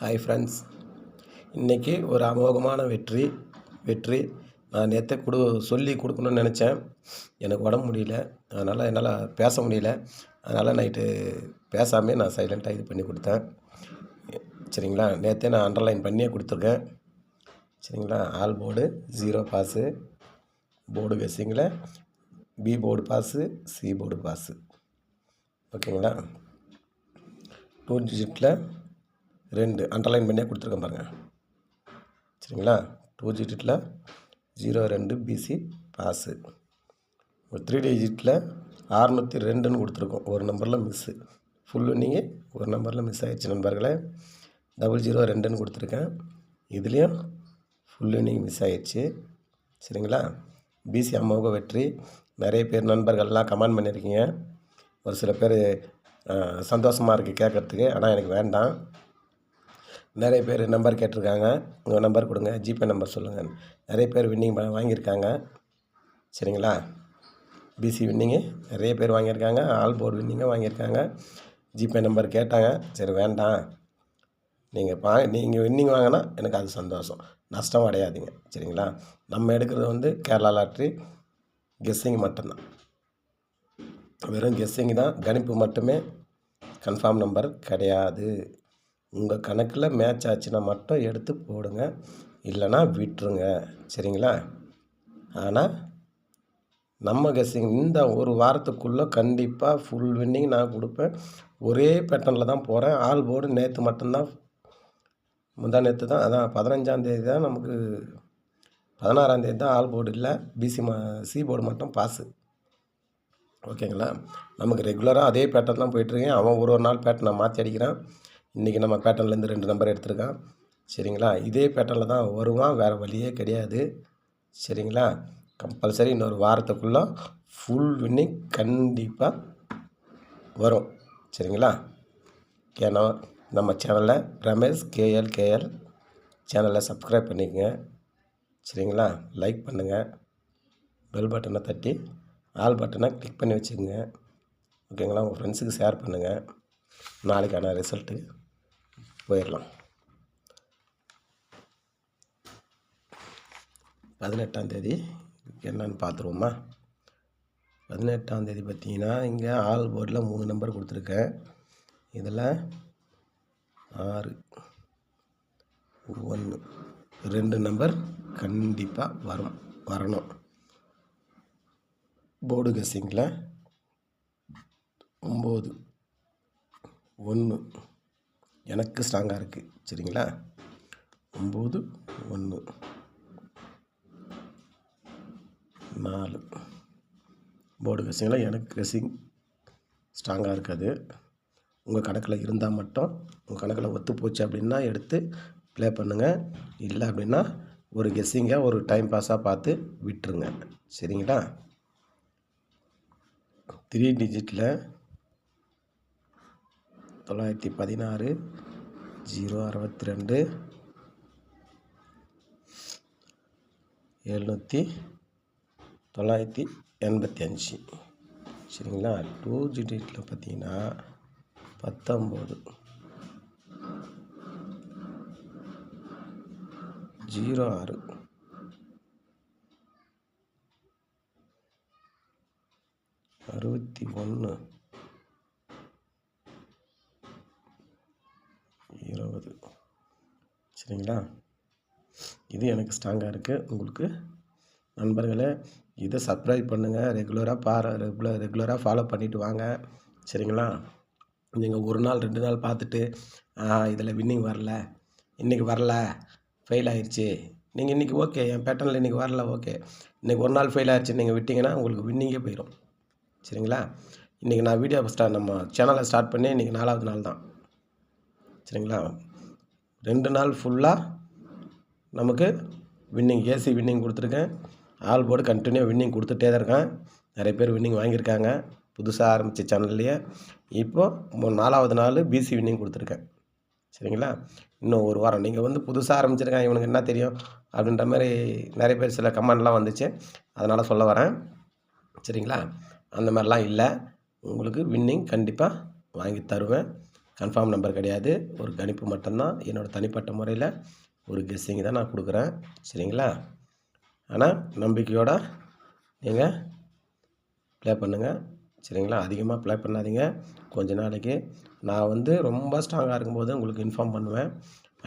Hi friends, இன்றைக்கி ஒரு அமோகமான வெற்றி நான் நேற்றே சொல்லி கொடுக்கணுன்னு நினச்சேன். எனக்கு உடம்பு முடியல, அதனால் என்னால் பேச முடியல. அதனால் நைட்டு பேசாமே நான் சைலண்ட்டாக இது பண்ணி கொடுத்தேன். சரிங்களா, நேற்றே நான் அண்டர்லைன் பண்ணியே கொடுத்துருக்கேன். சரிங்களா, ஆல் போர்டு 0 பாஸு, போர்டு கெஸ்ஸிங்கில் B board pass, C board pass. ஓகேங்களா, 2 டிஜிட்டில் 2 அண்டர்லைன் பண்ணியே கொடுத்துருக்கேன் பாருங்கள். சரிங்களா, 2 டிஜிட்டில் 0 2 பிசி பாஸு. ஒரு 3 டிஜிட்டில் 602ன்னு கொடுத்துருக்கோம். ஒரு நம்பரில் மிஸ்ஸு, ஃபுல் நீங்கள் ஒரு நம்பரில் மிஸ் ஆகிடுச்சு நண்பர்களே. 002ன்னு கொடுத்துருக்கேன். இதுலேயும் ஃபுல் நீங்கள் மிஸ் ஆகிடுச்சு. சரிங்களா, பிசி அமோக வெற்றி. நிறைய பேர் நண்பர்கள்லாம் கமெண்ட் பண்ணியிருக்கீங்க. ஒரு சில பேர் சந்தோஷமாக இருக்குது கேட்குறதுக்கு, ஆனால் எனக்கு வேண்டாம். நிறைய பேர் நம்பர் கேட்டிருக்காங்க, உங்கள் நம்பர் கொடுங்க, ஜிபே நம்பர் சொல்லுங்கள். நிறைய பேர் வின்னிங் வாங்கியிருக்காங்க. சரிங்களா, பிசி வின்னிங்கு நிறைய பேர் வாங்கியிருக்காங்க, ஆல் போர்டு வின்னிங்கும் வாங்கியிருக்காங்க. ஜிபே நம்பர் கேட்டாங்க. சரி வேண்டாம், நீங்கள் வின்னிங் வாங்கினா எனக்கு அது சந்தோஷம், நஷ்டம் அடையாதீங்க. சரிங்களா, நம்ம எடுக்கிறது கேரளா லாட்ரி கெஸ்ஸிங் மட்டும்தான், வெறும் கெஸ்ஸிங் தான், கணிப்பு மட்டுமே, கன்ஃபார்ம் நம்பர் கிடையாது. உங்கள் கணக்கில் மேட்ச் ஆச்சுன்னா மட்டும் எடுத்து போடுங்க, இல்லைனா விட்டுருங்க. சரிங்களா, ஆனால் நம்ம கெஸ்ஸிங் இந்த ஒரு வாரத்துக்குள்ளே கண்டிப்பாக ஃபுல் வின்னிங் நான் கொடுப்பேன். ஒரே பேட்டர்னில் தான் போகிறேன். ஆல் போர்டு நேற்று மட்டும்தான், நேற்று தான், அதான் 15ஆந்தேதி தான் நமக்கு, 16ஆந்தேதி தான் ஆல் போர்டு இல்லை, சி போர்டு மட்டும் பாஸு. ஓகேங்களா, நமக்கு ரெகுலராக அதே பேட்டர்ன் தான் போயிட்டுருக்கேன். அவன் ஒரு நாள் பேட்டர்னை மாற்றி அடிக்கிறான். இன்றைக்கி நம்ம பேட்டர்ன்லேருந்து 2 நம்பர் எடுத்திருக்கான். சரிங்களா, இதே பேட்டர்னில் தான் வருவான், வேறு வழியே கிடையாது. சரிங்களா, கம்பல்சரி இன்னொரு வாரத்துக்குள்ளே ஃபுல் வின்னிங் கண்டிப்பாக வரும். சரிங்களா, ஏன்னா நம்ம சேனலில் ரமேஷ் கேஎல் சேனலை சப்ஸ்கிரைப் பண்ணிக்கங்க. சரிங்களா, லைக் பண்ணுங்கள், பெல் பட்டனை தட்டி ஆல் பட்டனை கிளிக் பண்ணி வச்சுக்கோங்க. ஓகேங்களா, உங்கள் ஃப்ரெண்ட்ஸுக்கு ஷேர் பண்ணுங்கள். நாளைக்கான ரிசல்ட்டு போயிடலாம். 18ஆந்தேதி என்னன்னு பார்த்துருவோமா. 18ஆந்தேதி பார்த்தீங்கன்னா இங்கே ஆல் போர்டில் 3 நம்பர் கொடுத்துருக்கேன். இதில் 6 1 2 நம்பர் கண்டிப்பாக வரணும். போர்டு கெஸ்ஸிங்கில் 9 1 எனக்கு ஸ்ட்ராங்காக இருக்குது. சரிங்களா, 9 1 4 போர்டு கெஸ்ஸிங்கில் எனக்கு கெஸ்ஸிங் ஸ்ட்ராங்காக இருக்காது. உங்கள் கணக்கில் இருந்தால் மட்டும், உங்கள் கணக்கில் ஒத்து போச்சு அப்படின்னா எடுத்து ப்ளே பண்ணுங்கள். இல்லை அப்படின்னா ஒரு கெஸ்ஸிங்காக ஒரு டைம் பாஸாக பார்த்து விட்டுருங்க. சரிங்களா, 3 டிஜிட்டில் 916 062 985. சரிங்களா, 2 டிஜிட்டில் பார்த்தீங்கன்னா 19 06 61 20. சரிங்களா, இது எனக்கு ஸ்ட்ராங்காக இருக்குது. உங்களுக்கு நண்பர்களே, இதை சப்ஸ்கிரைப் பண்ணுங்கள், ரெகுலராக ஃபாலோ பண்ணிவிட்டு வாங்க. சரிங்களா, நீங்கள் ஒரு நாள் 2 நாள் பார்த்துட்டு இதில் வின்னிங் வரல, இன்றைக்கி வரல, ஃபெயில் ஆயிடுச்சு, நீங்கள் இன்றைக்கி ஓகே என் பேட்டர்னில் இன்றைக்கி வரல, ஓகே இன்றைக்கி ஒரு நாள் ஃபெயில் ஆயிடுச்சு நீங்கள் விட்டிங்கன்னா உங்களுக்கு வின்னிங்கே போயிடும். சரிங்களா, இன்றைக்கி நான் வீடியோ நம்ம சேனலை ஸ்டார்ட் பண்ணி இன்றைக்கி 4வது நாள் தான். சரிங்களா, 2 நாள் ஃபுல்லாக நமக்கு வின்னிங், ஏசி வின்னிங் கொடுத்துருக்கேன். ஆல் போர்டு கண்டினியூ வின்னிங் கொடுத்துட்டே தான் இருக்கேன். நிறைய பேர் வின்னிங் வாங்கியிருக்காங்க புதுசாக ஆரம்பித்த சேனல்லையே. இப்போது 4வது நாள் பிசி வின்னிங் கொடுத்துருக்கேன். சரிங்களா, இன்னும் ஒரு வாரம் நீங்கள் புதுசாக ஆரம்பிச்சிருக்கேன், இவனுக்கு என்ன தெரியும் அப்படின்ற மாதிரி நிறைய பேர் சில கமெண்ட்லாம் வந்துச்சு, அதனால் சொல்ல வரேன். சரிங்களா, அந்த மாதிரிலாம் இல்லை, உங்களுக்கு வின்னிங் கண்டிப்பாக வாங்கி தருவேன். கன்ஃபார்ம் நம்பர் கிடையாது. ஒரு கணிப்பு மட்டும்தான். என்னோடய தனிப்பட்ட முறையில் ஒரு கெஸ்ஸிங் தான் நான் கொடுக்குறேன். சரிங்களா? ஆனால் நம்பிக்கையோடு நீங்கள் ப்ளே பண்ணுங்கள். சரிங்களா? அதிகமாக ப்ளே பண்ணாதீங்க. கொஞ்ச நாளைக்கு நான் வந்து ரொம்ப ஸ்ட்ராங்காக இருக்கும்போது உங்களுக்கு இன்ஃபார்ம் பண்ணுவேன்.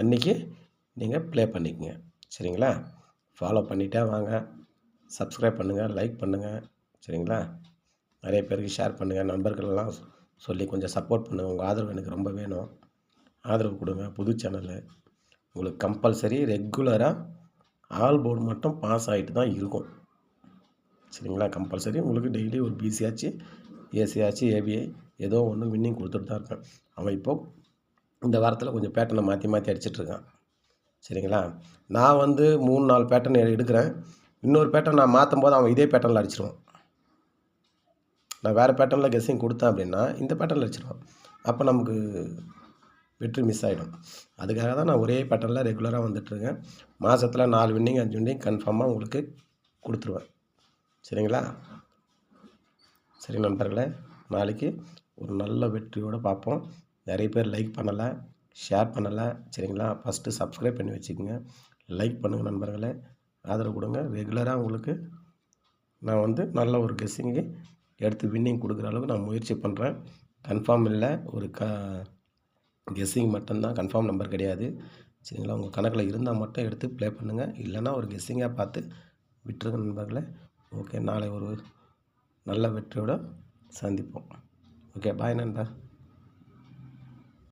அன்றைக்கி நீங்கள் ப்ளே பண்ணிக்கங்க. சரிங்களா? ஃபாலோ பண்ணிகிட்டே வாங்க. சப்ஸ்கிரைப் பண்ணுங்கள், லைக் பண்ணுங்கள். சரிங்களா? நிறைய பேருக்கு ஷேர் பண்ணுங்கள். நண்பர்களெல்லாம் சொல்லி கொஞ்சம் சப்போர்ட் பண்ணுங்கள். உங்கள் ஆதரவு எனக்கு ரொம்ப வேணும். ஆதரவு கொடுங்க. புது சேனலு உங்களுக்கு கம்பல்சரி ரெகுலராக ஆல் போர்டு மட்டும் பாஸ் ஆகிட்டு தான் இருக்கும். சரிங்களா? கம்பல்சரி உங்களுக்கு டெய்லி ஒரு பிசி ஆச்சு, ஏசி ஆச்சு, ஏபிஐ ஏதோ ஒன்று வின்னிங் கொடுத்துட்டு தான் இருக்கேன். அவன் இப்போது இந்த வாரத்தில் கொஞ்சம் பேட்டர்னை மாற்றி மாற்றி அடிச்சிட்ருக்கான். சரிங்களா? நான் வந்து 3-4 பேட்டர்ன் எடுக்கிறேன். இன்னொரு பேட்டர்ன் நான் மாற்றும் போது அவன் இதே பேட்டர்னில் அடிச்சிடுவான். நான் வேறு பேட்டர்னில் கெஸ்ஸிங் கொடுத்தேன் அப்படின்னா இந்த பேட்டர்னில் அடிச்சிடுவான். அப்போ நமக்கு வெற்றி மிஸ் ஆகிடும். அதுக்காக தான் நான் ஒரே பேட்டர்னில் ரெகுலராக வந்துட்டுருக்கேன். மாதத்தில் 4 வின்னிங் 5 வின்னிங் கன்ஃபார்மாக உங்களுக்கு கொடுத்துருவேன். சரிங்களா? சரி நண்பர்களே, நாளைக்கு ஒரு நல்ல வெற்றியோடு பார்ப்போம். நிறைய பேர் லைக் பண்ணலை, ஷேர் பண்ணலை. சரிங்களா? ஃபஸ்ட்டு சப்ஸ்கிரைப் பண்ணி வச்சுக்கோங்க. லைக் பண்ணுங்கள் நண்பர்களே, ஆதரவு கொடுங்க. ரெகுலராக உங்களுக்கு நான் வந்து நல்ல ஒரு கெஸ்ஸிங்கு எடுத்து வின்னிங் கொடுக்குற அளவுக்கு நான் முயற்சி பண்ணுறேன். கன்ஃபார்ம் இல்லை, ஒரு கெஸ்ஸிங் மட்டும்தான், கன்ஃபார்ம் நம்பர் கிடையாது. சரிங்களா? உங்கள் கணக்கில் இருந்தால் மட்டும் எடுத்து ப்ளே பண்ணுங்கள். இல்லைன்னா ஒரு கெஸ்ஸிங்காக பார்த்து விட்டுருங்க நண்பர்களே. ஓகே, நாளை ஒரு நல்ல வெற்றியோடு சந்திப்போம். ஓகே, பாய் நண்பா.